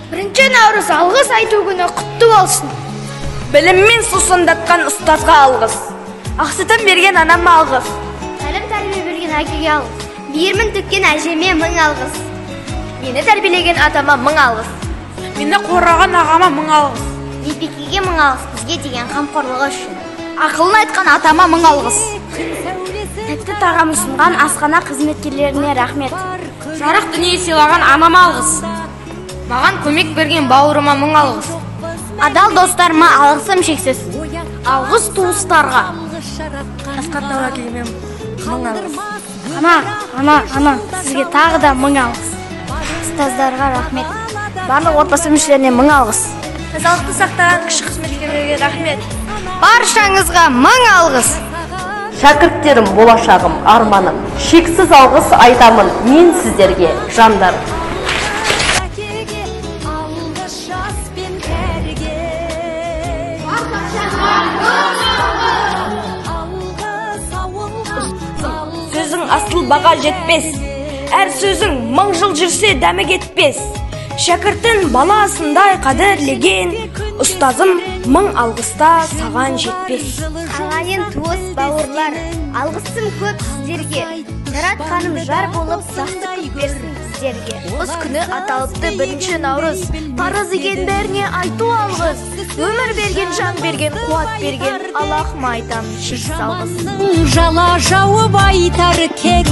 Бірінші Наурыз алғыс айту күні құтты болсын. Біліммен сусындатқан ұстазға алғыс. Ақ сүтін берген анама алғыс. Тәлім тәрбие берген әкеге алғыс. Мейірімін төккен әжеме мың алғыс. Мені тәрбиелеген атама мың алғыс. Мені қорғаған ағама мың алғыс. Медбикеге мың алғыс, бізге деген қамқорлығы үшін. Ақылын айтқан атама мың алғыс. Тәтті тағам ұсынған асхана қызметкерлеріне рахмет. Жарық дүние сыйлаған анама алғыс. Маған көмек берген бауырыма мың алғыс. Адал достарыма алғысым шексіз. Алғыс туыстарға. Асқар Тауракеге мың алғыс. Ана, сізге тағы да мың алғыс. Ұстаздарға рахмет. Барлық отбасы мүшелеріне мың алғыс. Тазалықты сақтаған кіші қызметкерлерге рахмет. Баршаңызға мың алғыс. Шәкірттерім, болашағым, арманым. Шексіз алғыс айтамын мен сіздерге, жандар. Сөзің асыл баға жетпес. Әр сөзің мың жыл жүрсе дәмі кетпес. Шәкіртін баласындай қадірлеген, ұстазым мың алғыста саған жетпес. Ағайын туыс бауырлар, алғысым көп сіздерге. Жаратқаным жар болып сақтық берсін сіздерге. Осы күні аталыпты 1 Наурыз. Парыз еген бәріне айту алғыс. Өмір берген, жан берген, қуат берген, Аллахыма айтамын шексіз алғыс. Жала жауып айтар кек,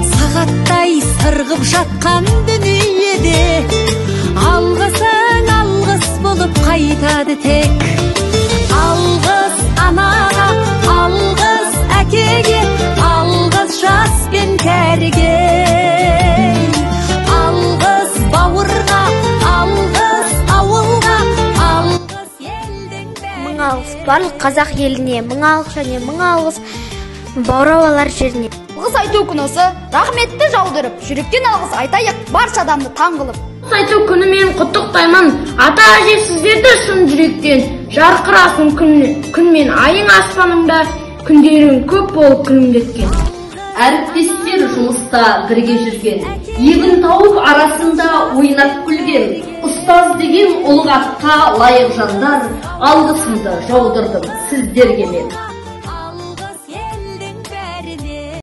сағаттай сырғып жатқан дүниеде, алғысың алғыс болып қайтады тек. Алғыс анаға, алғыс әкеге, алғыс жас пен кәріге, алғыс бауырға, алғыс ауылға, алғыс елдің бәріне. Мың алғыс барлық қазақ еліне, мың алғыс және мың алғыс бауырлар жеріне. Алғыс айту күнісі рахметті жаудырып, жүректен алғыс айтайық барша адамды таң қылып. Алғыс айту күнімен құттықтаймын, ата-әже сіздерді шын жүректен. Жарқырасын күн мен айың аспаныңда, күндерің көп болып күлімдеткен. Әріптестер жұмыста бірге жүрген, егін тауып арасында ойнап күлген, ұстаз деген ұлық атқа лайық жандар, алғысымды жаудырдым сіздерге мен.